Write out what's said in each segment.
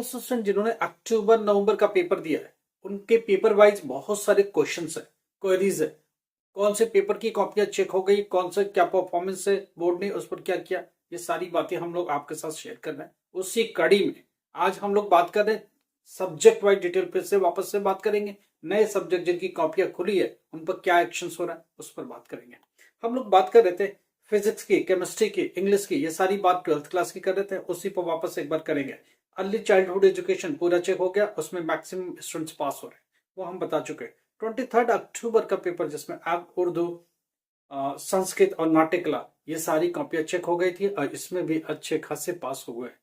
Student जिन्होंने अक्टूबर नवंबर का paper दिया है उनके पेपर वाइज बहुत सारे क्वेश्चंस है, क्वेरीज है। कौन से पेपर की कॉपियां चेक हो गई, कौन से क्या परफॉर्मेंस है, बोर्ड ने उस पर क्या किया, ये सारी बातें हम लोग आपके साथ शेयर कर रहे हैं। उसी कड़ी में आज हम लोग बात कर रहे हैं सब्जेक्ट वाइज डिटेल पे से वापस से बात करेंगे। नए सब्जेक्ट जिनकी कॉपियां खुली है उन पर क्या एक्शन हो रहा है उस पर बात करेंगे। हम लोग बात कर रहे थे फिजिक्स की, केमिस्ट्री की, इंग्लिश की, ये सारी बात 12th क्लास की कर रहे थे, उसी पर वापस एक बार करेंगे। अर्ली चाइल्डहुड एजुकेशन पूरा चेक हो गया, उसमें मैक्सिमम स्टूडेंट्स पास हो रहे हैं, वो हम बता चुके हैं। 23 अक्टूबर का पेपर जिसमें आप उर्दू, संस्कृत और नाट्यकला ये सारी कॉपियां चेक हो गई थी और इसमें भी अच्छे खासे पास हुए हैं।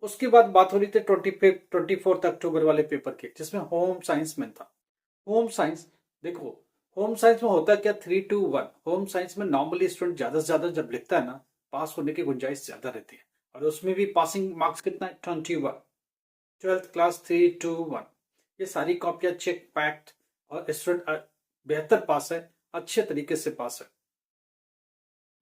उसके बाद बात हो रही थी 24 अक्टूबर वाले पेपर की जिसमें होम साइंस में था। होम साइंस देखो, होम साइंस में होता है क्या, 3-2-1। होम साइंस में नॉर्मली स्टूडेंट ज्यादा से ज्यादा जब लिखता है ना, पास होने की गुंजाइश ज्यादा रहती है। और उसमें भी पासिंग मार्क्स कितना है, 21। 12th क्लास 3-2-1 ये सारी कॉपियां चेक पैक्ड और स्टूडेंट बेहतर पास है, अच्छे तरीके से पास है।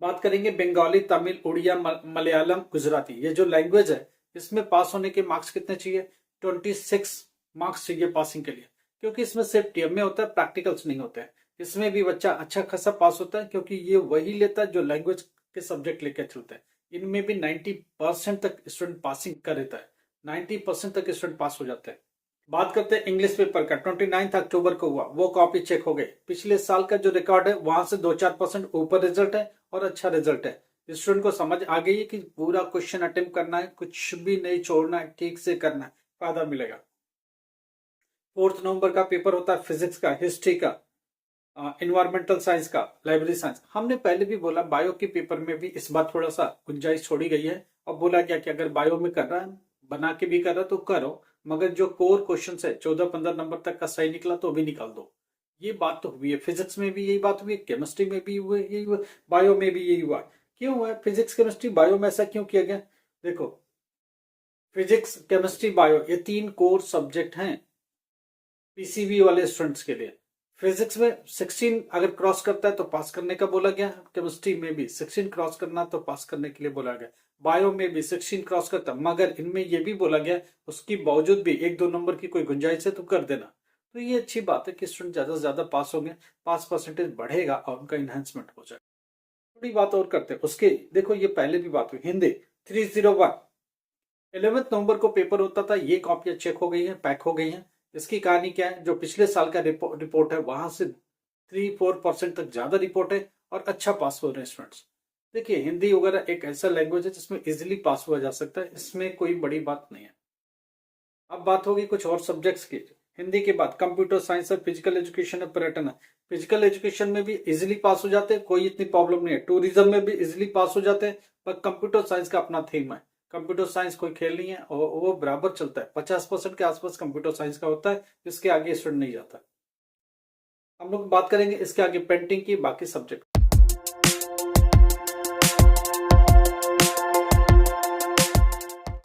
बात करेंगे बंगाली, तमिल, उड़िया, मलयालम, गुजराती, ये जो लैंग्वेज है इसमें पास होने के मार्क्स कितने चाहिए, 26 मार्क्स चाहिए पासिंग के लिए, क्योंकि इसमें सिर्फ टीएमए होता है, प्रैक्टिकल्स नहीं होते हैं। इसमें भी बच्चा अच्छा खासा पास होता है क्योंकि ये वही लेता है जो लैंग्वेज के सब्जेक्ट लेकर चलते हैं। इनमें भी 90% तक स्टूडेंट पासिंग कर देता है, 90% तक स्टूडेंट पास हो जाते हैं। बात करते हैं इंग्लिश पेपर का, 29 अक्टूबर को हुआ, वो कॉपी चेक हो गई। पिछले साल का जो रिकॉर्ड है वहां से 2-4% ऊपर रिजल्ट है और अच्छा रिजल्ट है। स्टूडेंट को समझ आ गई है कि पूरा क्वेश्चन अटेम्प्ट करना है, कुछ भी नहीं छोड़ना है, ठीक से करना है, फायदा मिलेगा। 4 नवंबर का पेपर होता है फिजिक्स का, हिस्ट्री का, इन्वायरमेंटल साइंस का, लाइब्रेरी साइंस। हमने पहले भी बोला बायो के पेपर में भी इस बार थोड़ा सा गुंजाइश छोड़ी गई है और बोला गया कि अगर बायो में कर रहा है, बना के भी कर रहा है तो करो, मगर जो कोर क्वेश्चन है 14-15 नंबर तक का सही निकला तो भी निकाल दो। ये बात तो हुई है, फिजिक्स में भी यही बात हुई है, केमिस्ट्री में भी हुई यही हुआ, बायो में भी यही हुआ। क्यों हुआ फिजिक्स केमिस्ट्री बायो में ऐसा क्यों किया गया, देखो फिजिक्स केमिस्ट्री बायो ये 3 कोर सब्जेक्ट हैं पीसीबी वाले स्टूडेंट्स के लिए। फिजिक्स में 16 अगर क्रॉस करता है तो पास करने का बोला गया, केमिस्ट्री में भी 16 क्रॉस करना तो पास करने के लिए बोला गया, बायो में भी 16 क्रॉस करता, मगर इनमें यह भी बोला गया उसकी बावजूद भी 1-2 नंबर की कोई गुंजाइश है तो कर देना। तो ये अच्छी बात है कि स्टूडेंट ज्यादा से ज्यादा पास होंगे, पास परसेंटेज बढ़ेगा और उनका इनहेंसमेंट हो जाएगा। थोड़ी बात और करते हैं उसके, देखो ये पहले भी बात हुई, हिंदी 301 11 नवंबर को पेपर होता था, ये कॉपियां चेक हो गई हैं, पैक हो गई हैं। इसकी कहानी क्या है, जो पिछले साल का रिपोर्ट है वहां से 3-4% तक ज्यादा रिपोर्ट है और अच्छा पास हो रहे हैं स्टूडेंट्स। देखिए हिंदी वगैरह एक ऐसा लैंग्वेज है जिसमें इजिली पास हुआ जा सकता है, इसमें कोई बड़ी बात नहीं है। अब बात होगी कुछ और सब्जेक्ट्स की। हिंदी के बाद कंप्यूटर साइंस है, फिजिकल एजुकेशन है, पर्यटन है। फिजिकल एजुकेशन में भी इजिली पास हो जाते हैं, कोई इतनी प्रॉब्लम नहीं है। टूरिज्म में भी इजिली पास हो जाते हैं, पर कंप्यूटर साइंस का अपना थीम है, कंप्यूटर साइंस कोई खेल नहीं है और वो बराबर चलता है। 50% के आसपास कंप्यूटर साइंस का होता है, इसके आगे स्टूडेंट नहीं जाता। हम लोग बात करेंगे इसके आगे पेंटिंग की, बाकी सब्जेक्ट।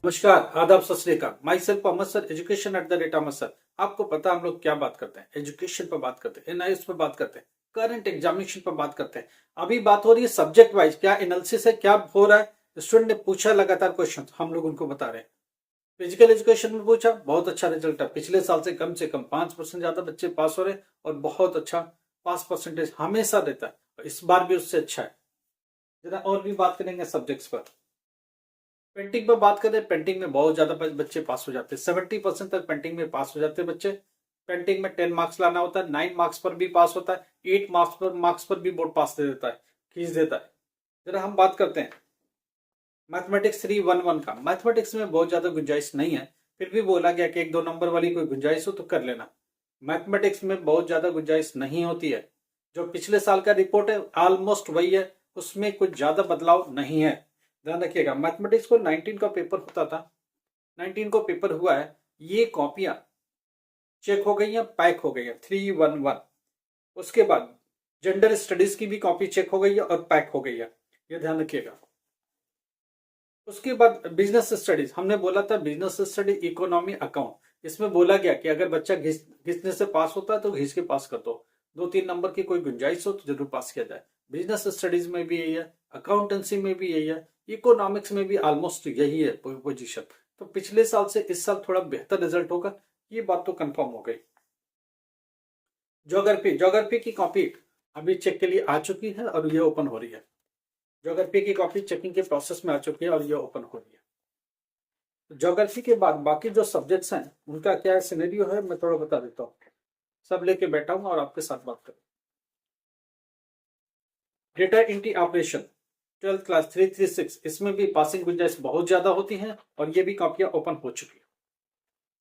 नमस्कार, आदाब, Sat Shri Akal. Myself Ahmad sir, education @Ahmad sir. आपको पता है हम लोग क्या बात करते हैं, एजुकेशन पर बात करते हैं, एनआईएस पर बात करते हैं, करंट एग्जामिनेशन पर बात करते हैं। अभी बात हो रही है सब्जेक्ट वाइज, क्या एनालिसिस है, क्या हो रहा है। स्टूडेंट ने पूछा लगातार क्वेश्चन, हम लोग उनको बता रहे हैं। फिजिकल एजुकेशन में पूछा, बहुत अच्छा रिजल्ट है, पिछले साल से कम 5% ज्यादा बच्चे पास हो रहे हैं और बहुत अच्छा पास परसेंटेज हमेशा रहता है और इस बार भी उससे अच्छा है। जरा और भी बात करेंगे सब्जेक्ट्स पर। पेंटिंग पर बात करें, पेंटिंग में बहुत ज्यादा बच्चे पास हो जाते हैं, 70% तक पेंटिंग में पास हो जाते हैं बच्चे। पेंटिंग में 10 मार्क्स लाना होता है, 9 मार्क्स पर भी पास होता है, 8 मार्क्स पर भी बोर्ड पास दे देता है, खींच देता है। जरा हम बात करते हैं मैथमेटिक्स 311 का। मैथमेटिक्स में बहुत ज्यादा गुंजाइश नहीं है, फिर भी बोला गया कि 1-2 नंबर वाली कोई गुंजाइश हो तो कर लेना। मैथमेटिक्स में बहुत ज्यादा गुंजाइश नहीं होती है, जो पिछले साल का रिपोर्ट है ऑलमोस्ट वही है, उसमें कुछ ज्यादा बदलाव नहीं है, ध्यान रखिएगा। मैथमेटिक्स को 19 का पेपर होता था, 19 को पेपर हुआ है, ये कॉपियां चेक हो गई हैं, पैक हो गई हैं 311। उसके बाद जेंडर स्टडीज की भी कॉपी चेक हो गई है और पैक हो गई है, ये ध्यान रखिएगा। उसके बाद बिजनेस स्टडीज, हमने बोला था बिजनेस स्टडी, इकोनॉमी, अकाउंट, इसमें बोला गया कि अगर बच्चा घिसने से पास होता है तो घिस के पास कर दो, 2-3 नंबर की कोई गुंजाइश हो तो जरूर पास किया जाए। बिजनेस स्टडीज में भी यही है, अकाउंटेंसी में भी यही है, इकोनॉमिक्स में भी ऑलमोस्ट यही है पोजीशन। तो पिछले साल से इस साल थोड़ा बेहतर रिजल्ट होगा, ये बात तो कंफर्म हो गई। ज्योग्राफी की कॉपी अभी चेक के लिए आ चुकी है और ये ओपन हो रही है। ज्योग्राफी की कॉपी चेकिंग के प्रोसेस में आ चुकी है और ये ओपन हो रही है। ज्योग्राफी के बाद बाकी जो सब्जेक्ट्स हैं उनका क्या सिनेरियो है मैं थोड़ा बता देता हूँ। सब लेके बैठा हूँ और आपके साथ बात करूँ। Data entry operation 12th class 336, इसमें भी पासिंग गुंजाइश बहुत ज्यादा होती है और ये भी कॉपियां ओपन हो चुकी है।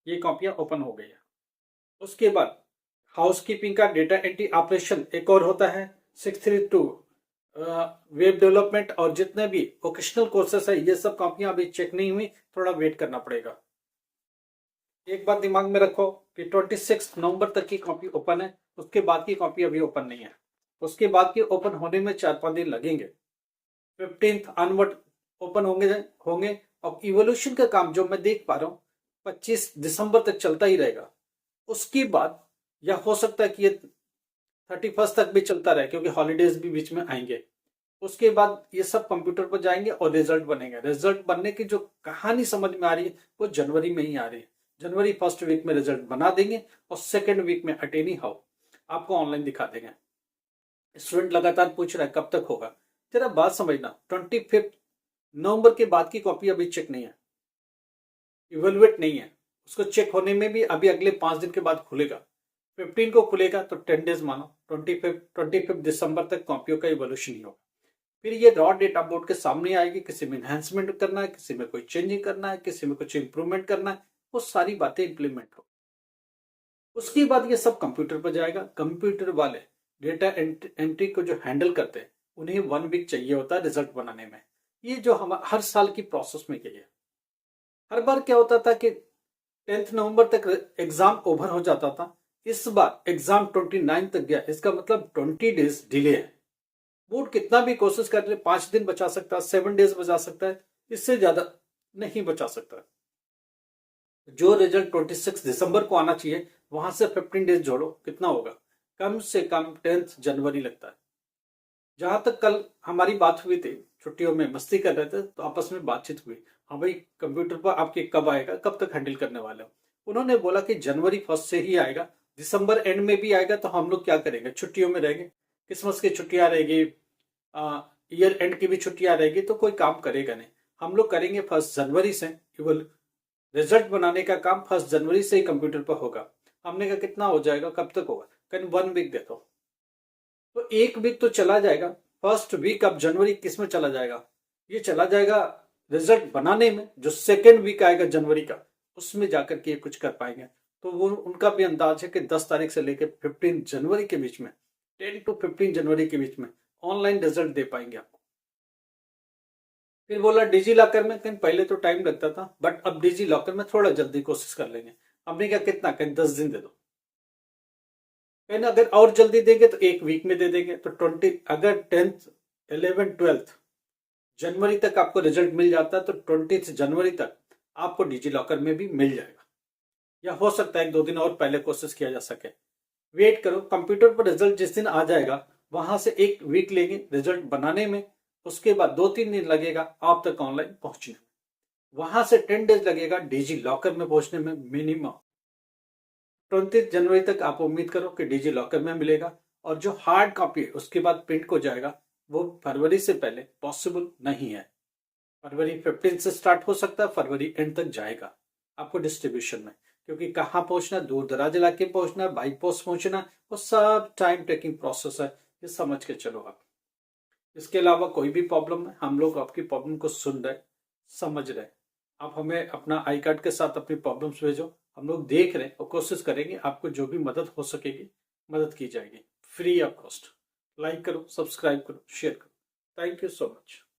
ये कॉपियां ओपन हो गई है। उसके बाद हाउसकीपिंग का डेटा एंट्री ऑपरेशन एक और होता है 632, वेब डेवलपमेंट और जितने भी वोकेशनल कोर्सेस है ये सब कॉपियां अभी चेक नहीं हुई, थोड़ा वेट करना पड़ेगा। एक बात दिमाग में रखो कि 26 नवंबर तक की कॉपी ओपन है, उसके बाद की कॉपी अभी ओपन नहीं है। उसके बाद की ओपन होने में 4-5 दिन लगेंगे। 15th ऑनवर्ड ओपन होंगे और इवोल्यूशन का काम जो मैं देख पा रहा हूँ 25 दिसंबर तक चलता ही रहेगा। उसके बाद या हो सकता है कि ये 31st तक भी चलता रहे क्योंकि हॉलीडेज भी बीच में आएंगे। उसके बाद ये सब कंप्यूटर पर जाएंगे और रिजल्ट बनेंगे। रिजल्ट बनने की जो कहानी समझ में आ रही है वो जनवरी में ही आ रही है। जनवरी फर्स्ट वीक में रिजल्ट बना देंगे और सेकेंड वीक में अटेनी हाउ आपको ऑनलाइन दिखा देंगे। स्टूडेंट लगातार पूछ रहा है कब तक होगा। तेरा बात समझना, 25 नवंबर के बाद की कॉपी अभी चेक नहीं है, इवेलुएट नहीं है। उसको चेक होने में भी अभी अगले 5 दिन के बाद खुलेगा। 15 को खुलेगा तो 10 डेज मानो 25 दिसंबर तक कॉपियों का इवोल्यूशन ही होगा। फिर ये रॉ डेटा बोर्ड के सामने आएगी। किसी में एनहेंसमेंट करना है, किसी में कोई चेंजिंग करना है, किसी में कुछ इंप्रूवमेंट करना है, वो सारी बातें इंप्लीमेंट हो। उसके बाद ये सब कंप्यूटर पर जाएगा। कंप्यूटर वाले डेटा एंट्री को जो हैंडल करते हैं उन्हें 1 वीक चाहिए होता है रिजल्ट बनाने में। ये जो हम हर साल की प्रोसेस में किया है। हर बार क्या होता था कि 10th नवंबर तक एग्जाम ओवर हो जाता था। इस बार एग्जाम 29 तक गया, इसका मतलब 20 डेज डिले है। बोर्ड कितना भी कोशिश कर ले 5 दिन बचा सकता है, 7 डेज बचा सकता है, इससे ज्यादा नहीं बचा सकता। जो रिजल्ट 26 दिसंबर को आना चाहिए वहां से 15 डेज जोड़ो, कितना होगा? कम से कम 10th जनवरी लगता है। जहां तक कल हमारी बात हुई थी, छुट्टियों में मस्ती कर रहे थे तो आपस में बातचीत हुई, हाँ भाई कंप्यूटर पर आपके कब आएगा, कब तक हैंडल करने वाले हो? उन्होंने बोला कि जनवरी फर्स्ट से ही आएगा, दिसंबर एंड में भी आएगा तो हम लोग क्या करेंगे, छुट्टियों में रहेंगे। क्रिसमस की छुट्टियां रहेगी, ईयर एंड की भी छुट्टियां रहेगी, तो कोई काम करेगा नहीं। हम लोग करेंगे 1 जनवरी से। केवल रिजल्ट बनाने का काम 1 जनवरी से ही कंप्यूटर पर होगा। हमने कहा कितना हो जाएगा, कब तक होगा? कहीं 1 वीक दे दो। तो 1 वीक तो चला जाएगा। फर्स्ट वीक अब जनवरी किस में चला जाएगा? ये चला जाएगा रिजल्ट बनाने में। जो सेकेंड वीक आएगा जनवरी का उसमें जाकर के कुछ कर पाएंगे। तो वो उनका भी अंदाज है कि 10 तारीख से लेकर 15 जनवरी के बीच में, 10 to 15 जनवरी के बीच में ऑनलाइन रिजल्ट दे पाएंगे आपको। फिर बोला डिजी लॉकर में, कहीं पहले तो टाइम लगता था बट अब डिजी लॉकर में थोड़ा जल्दी कोशिश कर लेंगे। हमने क्या, कितना, कहीं 10 दिन दे दो। कहीं अगर और जल्दी देंगे तो 1 वीक में दे देंगे। तो 20 अगर 10th 11th 12th जनवरी तक आपको रिजल्ट मिल जाता है तो 20 जनवरी तक आपको डिजी लॉकर में भी मिल जाएगा। या हो सकता है 1-2 दिन और पहले कोशिश किया जा सके। वेट करो, कंप्यूटर पर रिजल्ट जिस दिन आ जाएगा वहां से 1 वीक लेंगे रिजल्ट बनाने में। उसके बाद 2-3 दिन लगेगा आप तक ऑनलाइन पहुंचने में। वहां से 10 डेज लगेगा डिजी लॉकर में पहुंचने में मिनिमम। 29 जनवरी तक आप उम्मीद करो कि डिजी लॉकर में मिलेगा। और जो हार्ड कॉपी है उसके बाद प्रिंट को जाएगा, वो फरवरी से पहले पॉसिबल नहीं है। फरवरी 15 से स्टार्ट हो सकता है, फरवरी एंड तक जाएगा आपको डिस्ट्रीब्यूशन में। क्योंकि कहाँ पहुंचना, दूर दराज इलाके पहुंचना, बाई पोस्ट पहुंचना, वो सब टाइम टेकिंग प्रोसेस है। ये समझ के चलो आप। इसके अलावा कोई भी प्रॉब्लम है, हम लोग आपकी प्रॉब्लम को सुन रहे, समझ रहे। आप हमें अपना आई कार्ड के साथ अपनी प्रॉब्लम्स भेजो, हम लोग देख रहे हैं और कोशिश करेंगे आपको जो भी मदद हो सकेगी मदद की जाएगी फ्री ऑफ कॉस्ट। लाइक करो, सब्सक्राइब करो, शेयर करो। Thank you so much.